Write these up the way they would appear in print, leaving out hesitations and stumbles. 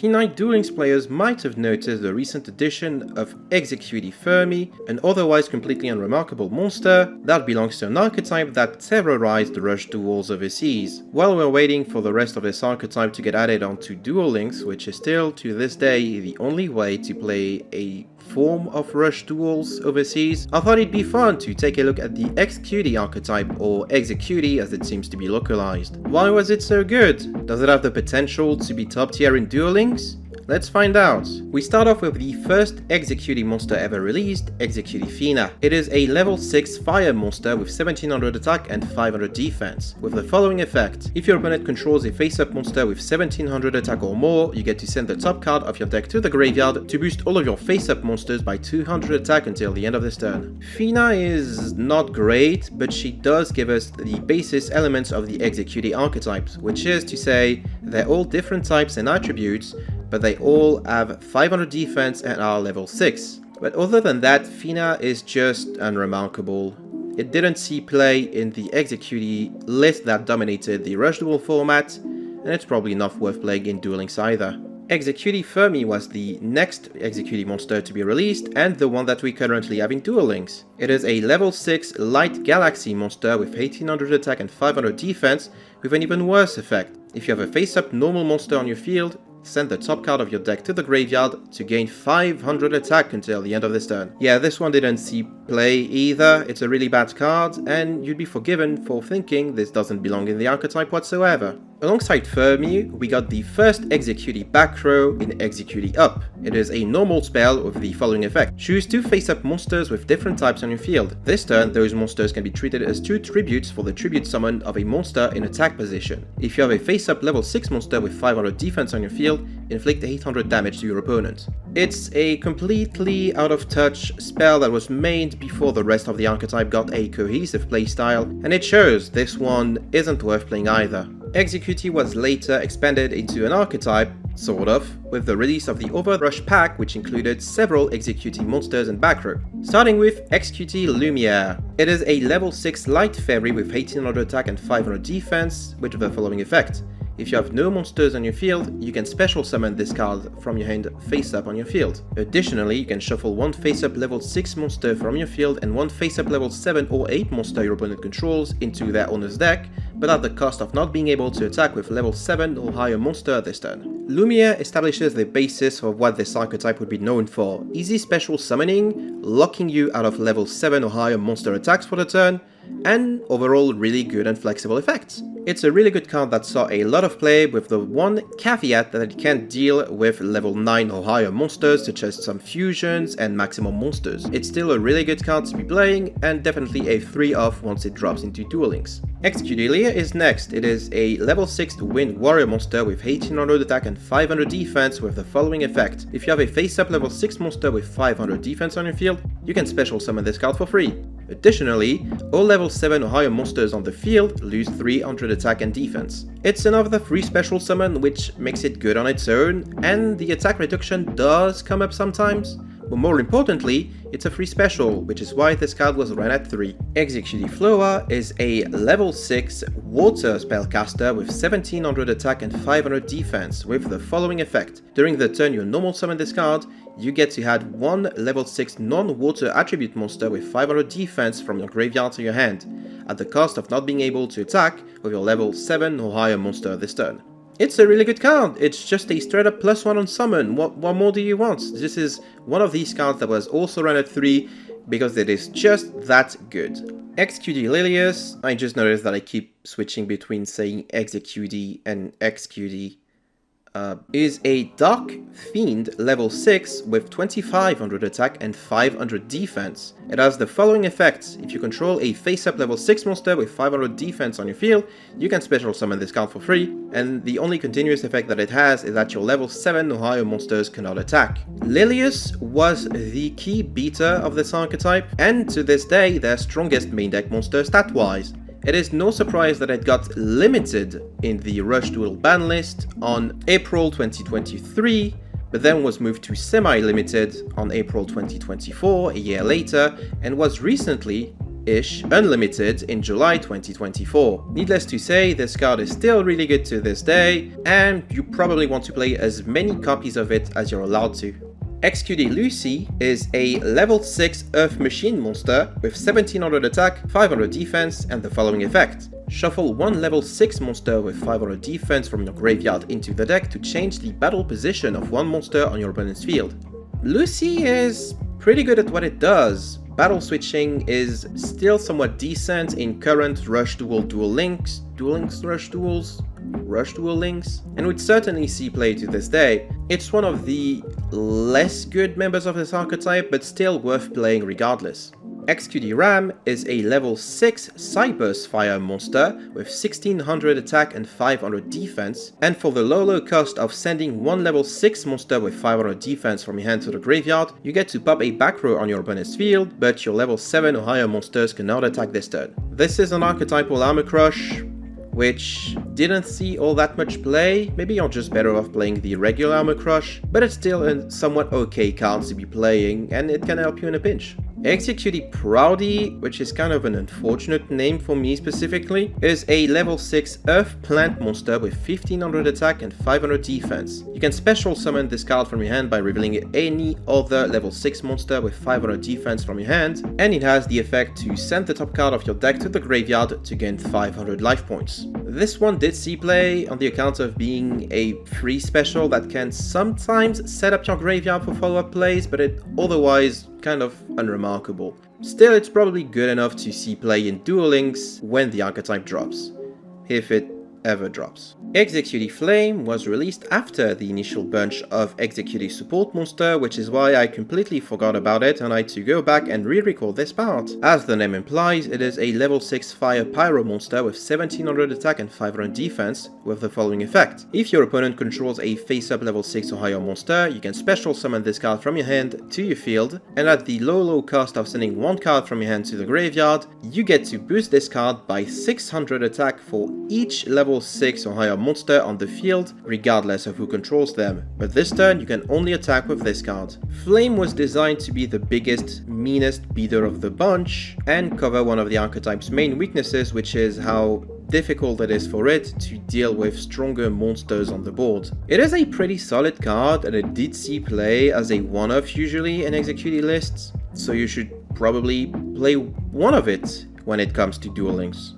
P9 Duel Links players might have noticed the recent addition of Executie Fermi, an otherwise completely unremarkable monster that belongs to an archetype that terrorized the Rush duels overseas. While we're waiting for the rest of this archetype to get added onto Duel Links, which is still to this day the only way to play a form of Rush duels overseas, I thought it'd be fun to take a look at the EXCUTIE archetype, or executie as it seems to be localized. Why was it so good? Does it have the potential to be top tier in Duel Links? Let's find out. We start off with the first executie monster ever released, Executie Fina. It is a level 6 fire monster with 1700 attack and 500 defense, with the following effect. If your opponent controls a face-up monster with 1700 attack or more, you get to send the top card of your deck to the graveyard to boost all of your face-up monsters by 200 attack until the end of this turn. Fina is not great, but she does give us the basis elements of the executie archetypes, which is to say, they're all different types and attributes, but they all have 500 defense and are level 6. But other than that, Fina is just unremarkable. It didn't see play in the executie list that dominated the Rush Duel format, and it's probably not worth playing in Duel Links either. Executie Fermi was the next executie monster to be released, and the one that we currently have in Duel Links. It is a level 6 light galaxy monster with 1800 attack and 500 defense, with an even worse effect. If you have a face-up normal monster on your field, send the top card of your deck to the graveyard to gain 500 attack until the end of this turn. Yeah, this one didn't see play either. It's a really bad card, and you'd be forgiven for thinking this doesn't belong in the archetype whatsoever. Alongside Fermi, we got the first executie back row in Executie Up. It is a normal spell with the following effect. Choose 2 face-up monsters with different types on your field. This turn, those monsters can be treated as 2 tributes for the tribute summon of a monster in attack position. If you have a face-up level 6 monster with 500 defense on your field, inflict 800 damage to your opponent. It's a completely out of touch spell that was made before the rest of the archetype got a cohesive playstyle, and it shows this one isn't worth playing either. Executie was later expanded into an archetype, sort of, with the release of the Overrush pack, which included several executie monsters and back row. Starting with Executie Lumiere. It is a level 6 light fairy with 1800 attack and 500 defense, with the following effect. If you have no monsters on your field, you can special summon this card from your hand face-up on your field. Additionally, you can shuffle 1 face-up level 6 monster from your field and 1 face-up level 7 or 8 monster your opponent controls into their owner's deck, but at the cost of not being able to attack with level 7 or higher monster this turn. Lumiere establishes the basis of what this archetype would be known for: easy special summoning, locking you out of level 7 or higher monster attacks for the turn, and overall really good and flexible effects. It's a really good card that saw a lot of play, with the one caveat that it can't deal with level 9 or higher monsters such as some fusions and maximum monsters. It's still a really good card to be playing, and definitely a 3-off once it drops into Duel Links. Executie is next. It is a level 6 wind warrior monster with 1800 attack and 500 defense, with the following effect. If you have a face-up level 6 monster with 500 defense on your field, you can special summon this card for free. Additionally, all level 7 or higher monsters on the field lose 300 attack and defense. It's another free special summon, which makes it good on its own, and the attack reduction does come up sometimes. But more importantly, it's a free special, which is why this card was run at 3. Executie Floa is a level 6 water spellcaster with 1700 attack and 500 defense, with the following effect. During the turn you normal summon this card, you get to add 1 level 6 non-water attribute monster with 500 defense from your graveyard to your hand, at the cost of not being able to attack with your level 7 or higher monster this turn. It's a really good card. It's just a straight up +1 on summon. What more do you want? This is one of these cards that was also run at 3 because it is just that good. Executie Lilius. I just noticed that I keep switching between saying Executie and Excutie. Is a Dark Fiend level 6 with 2500 attack and 500 defense. It has the following effects. If you control a face-up level 6 monster with 500 defense on your field, you can special summon this card for free, and the only continuous effect that it has is that your level 7 or higher monsters cannot attack. Lilius was the key beater of this archetype, and to this day their strongest main deck monster stat-wise. It is no surprise that it got limited in the Rush Duel ban list on April 2023, but then was moved to semi-limited on April 2024, a year later, and was recently ish unlimited in July 2024. Needless to say, this card is still really good to this day, and you probably want to play as many copies of it as you're allowed to. EXCUTIE Lucy is a level 6 Earth Machine monster with 1700 attack, 500 defense, and the following effect. Shuffle one level 6 monster with 500 defense from your graveyard into the deck to change the battle position of one monster on your opponent's field. Lucy is pretty good at what it does. Battle switching is still somewhat decent in current Rush Duel links, Rush Duel links, and would certainly see play to this day. It's one of the less good members of this archetype, but still worth playing regardless. EXCUTIE Ram is a level 6 Cyburst Fire monster with 1600 attack and 500 defense, and for the low cost of sending one level 6 monster with 500 defense from your hand to the graveyard, you get to pop a back row on your opponent's field, but your level 7 or higher monsters cannot attack this turn. This is an archetypal Armor Crush, which didn't see all that much play. Maybe you're just better off playing the regular Armor Crush, but it's still a somewhat okay card to be playing, and it can help you in a pinch. EXECUTIE Proudy, which is kind of an unfortunate name for me specifically, is a level 6 Earth Plant monster with 1500 attack and 500 defense. You can special summon this card from your hand by revealing any other level 6 monster with 500 defense from your hand, and it has the effect to send the top card of your deck to the graveyard to gain 500 life points. This one did see play on the account of being a free special that can sometimes set up your graveyard for follow-up plays, but it otherwise kind of unremarkable. Still, it's probably good enough to see play in Duel Links when the archetype drops, if it ever drops. EXECUTIE Flame was released after the initial bunch of EXECUTIE support monster, which is why I completely forgot about it and I had to go back and re-record this part. As the name implies, it is a level 6 Fire Pyro monster with 1700 attack and 500 defense, with the following effect. If your opponent controls a face-up level 6 or higher monster, you can special summon this card from your hand to your field, and at the low cost of sending one card from your hand to the graveyard, you get to boost this card by 600 attack for each level 6 or higher monster on the field, regardless of who controls them, but this turn you can only attack with this card. Flame was designed to be the biggest, meanest beater of the bunch, and cover one of the archetype's main weaknesses, which is how difficult it is for it to deal with stronger monsters on the board. It is a pretty solid card, and it did see play as a one-off usually in EXECUTIE lists, so you should probably play one of it when it comes to Duel Links.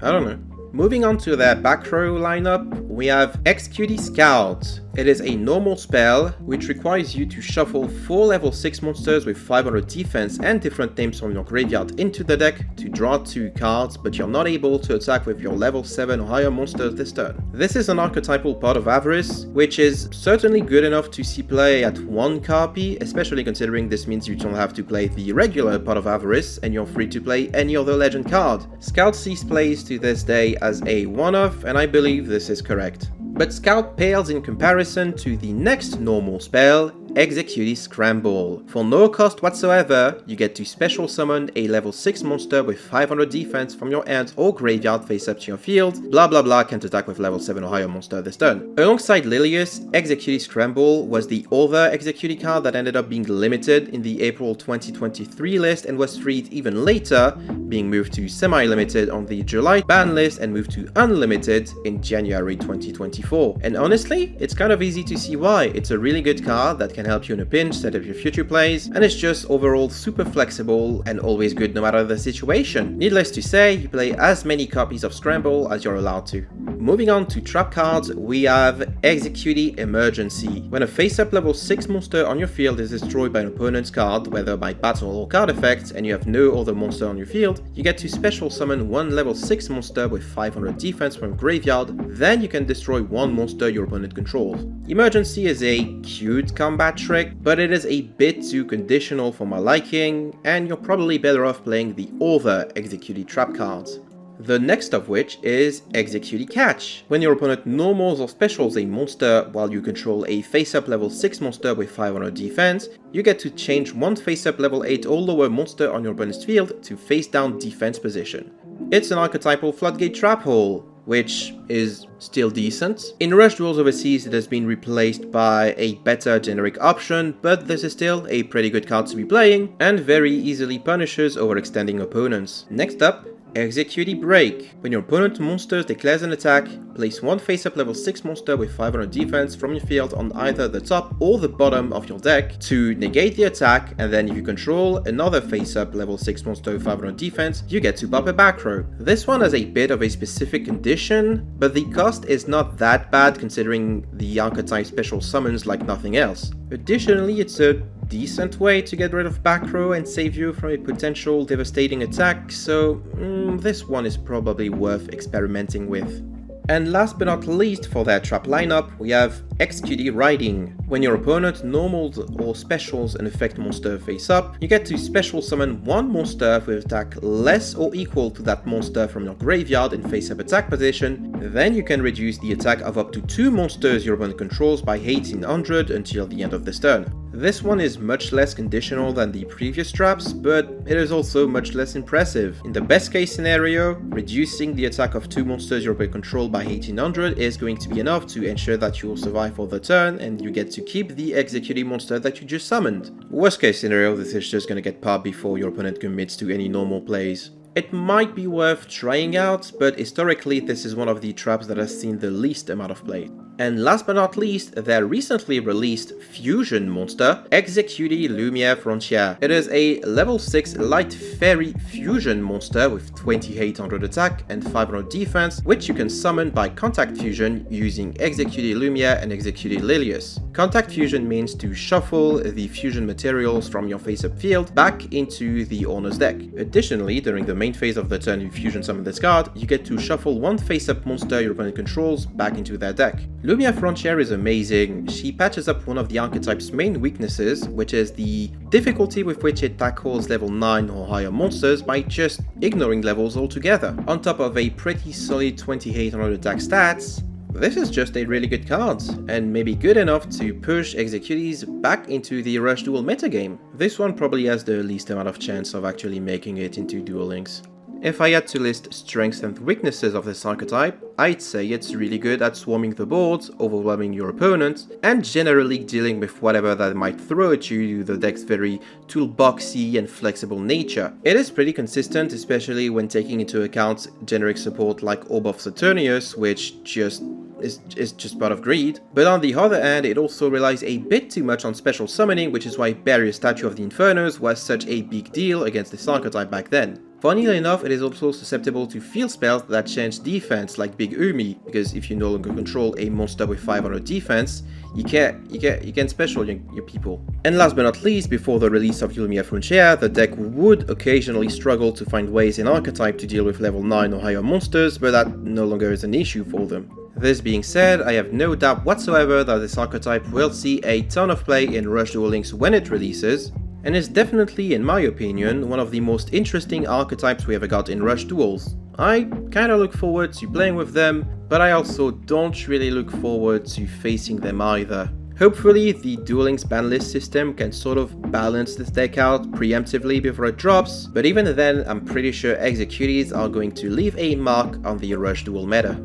I don't know. Moving on to their back row lineup, we have EXCUTIE Scout. It is a normal spell which requires you to shuffle 4 level 6 monsters with 500 defense and different names from your graveyard into the deck to draw 2 cards, but you're not able to attack with your level 7 or higher monsters this turn. This is an archetypal Pot of Avarice, which is certainly good enough to see play at 1 copy, especially considering this means you don't have to play the regular Pot of Avarice and you're free to play any other legend card. Scout sees plays to this day as a one-off, and I believe this is correct. But Scout pales in comparison to the next normal spell, EXECUTIE Scramble. For no cost whatsoever, you get to special summon a level 6 monster with 500 defense from your hand or graveyard face up to your field, blah blah blah, can't attack with level 7 or higher monster this turn. Alongside Lilius, EXECUTIE Scramble was the other EXECUTIE card that ended up being limited in the April 2023 list and was freed even later, being moved to semi-limited on the July ban list and moved to unlimited in January 2024. And honestly, it's kind of easy to see why. It's a really good card that can help you in a pinch, set up your future plays, and it's just overall super flexible and always good no matter the situation. Needless to say, you play as many copies of Scramble as you're allowed to. Moving on to trap cards, we have EXECUTIE Emergency. When a face-up level 6 monster on your field is destroyed by an opponent's card, whether by battle or card effects, and you have no other monster on your field, you get to special summon one level 6 monster with 500 defense from graveyard, then you can destroy one monster your opponent controls. Emergency is a cute combat trick, but it is a bit too conditional for my liking, and you're probably better off playing the other EXECUTIE trap cards. The next of which is EXECUTIE Catch. When your opponent normals or specials a monster while you control a face-up level 6 monster with 500 defense, you get to change one face-up level 8 or lower monster on your opponent's field to face-down defense position. It's an archetypal Floodgate Trap Hole, which is still decent. In Rush Duels Overseas, it has been replaced by a better generic option, but this is still a pretty good card to be playing, and very easily punishes overextending opponents. Next up, Executie Break. When your opponent monster declares an attack, place one face-up level 6 monster with 500 defense from your field on either the top or the bottom of your deck to negate the attack, and then if you control another face-up level 6 monster with 500 defense, you get to pop a back row. This one has a bit of a specific condition, but the cost is not that bad considering the archetype special summons like nothing else. Additionally, it's a decent way to get rid of back row and save you from a potential devastating attack, so this one is probably worth experimenting with. And last but not least for their trap lineup, we have EXCUTIE Riding. When your opponent normals or specials an effect monster face up, you get to special summon one monster with attack less or equal to that monster from your graveyard in face up attack position. Then you can reduce the attack of up to 2 monsters your opponent controls by 1800 until the end of this turn. This one is much less conditional than the previous traps, but it is also much less impressive. In the best case scenario, reducing the attack of 2 monsters your opponent controls by 1800 is going to be enough to ensure that you will survive for the turn and you get to keep the executing monster that you just summoned. Worst case scenario, this is just gonna get popped before your opponent commits to any normal plays. It might be worth trying out, but historically this is one of the traps that has seen the least amount of play. And last but not least, their recently released fusion monster, EXECUTIE Lumiere Frontier. It is a level 6 light fairy fusion monster with 2800 attack and 500 defense, which you can summon by contact fusion using EXECUTIE Lumiere and EXECUTIE Lilius. Contact fusion means to shuffle the fusion materials from your face-up field back into the owner's deck. Additionally, during the main phase of the turn you fusion summon this card, you get to shuffle one face-up monster your opponent controls back into their deck. Lumiere Frontier is amazing. She patches up one of the archetype's main weaknesses, which is the difficulty with which it tackles level 9 or higher monsters by just ignoring levels altogether. On top of a pretty solid 2800 attack stats, this is just a really good card, and maybe good enough to push Executies back into the Rush Duel metagame. This one probably has the least amount of chance of actually making it into Duel Links. If I had to list strengths and weaknesses of this archetype, I'd say it's really good at swarming the board, overwhelming your opponent, and generally dealing with whatever that might throw at you due to the deck's very toolboxy and flexible nature. It is pretty consistent, especially when taking into account generic support like Orb of Saturnius, which is just part of greed. But on the other hand, it also relies a bit too much on special summoning, which is why Barrier Statue of the Infernos was such a big deal against this archetype back then. Funnily enough, it is also susceptible to field spells that change defense, like Big Umi, because if you no longer control a monster with 500 defense, you can special your people. And last but not least, before the release of Lumiere Frontier, the deck would occasionally struggle to find ways in archetype to deal with level 9 or higher monsters, but that no longer is an issue for them. This being said, I have no doubt whatsoever that this archetype will see a ton of play in Rush Duel Links when it releases, and is definitely, in my opinion, one of the most interesting archetypes we ever got in Rush Duels. I kinda look forward to playing with them, but I also don't really look forward to facing them either. Hopefully, the Duel Links ban list system can sort of balance this deck out preemptively before it drops, but even then, I'm pretty sure Executies are going to leave a mark on the Rush Duel meta.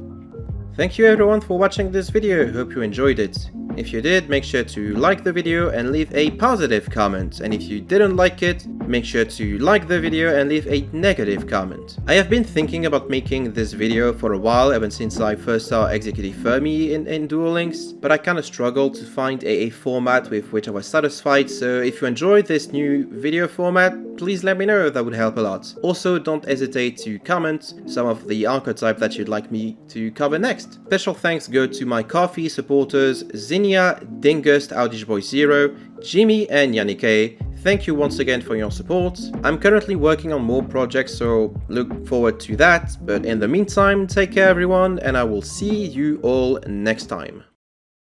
Thank you everyone for watching this video, hope you enjoyed it. If you did, make sure to like the video and leave a positive comment, and if you didn't like it, make sure to like the video and leave a negative comment. I have been thinking about making this video for a while, ever since I first saw Executie Fermi in Duel Links, but I kinda struggled to find a format with which I was satisfied, so if you enjoyed this new video format, please let me know, that would help a lot. Also, don't hesitate to comment some of the archetype that you'd like me to cover next. Special thanks go to my Ko-fi supporters, Zinnia, Dingust, Audishboy0, Jimmy and Yannick. Thank you once again for your support. I'm currently working on more projects, so look forward to that, but in the meantime, take care everyone, and I will see you all next time.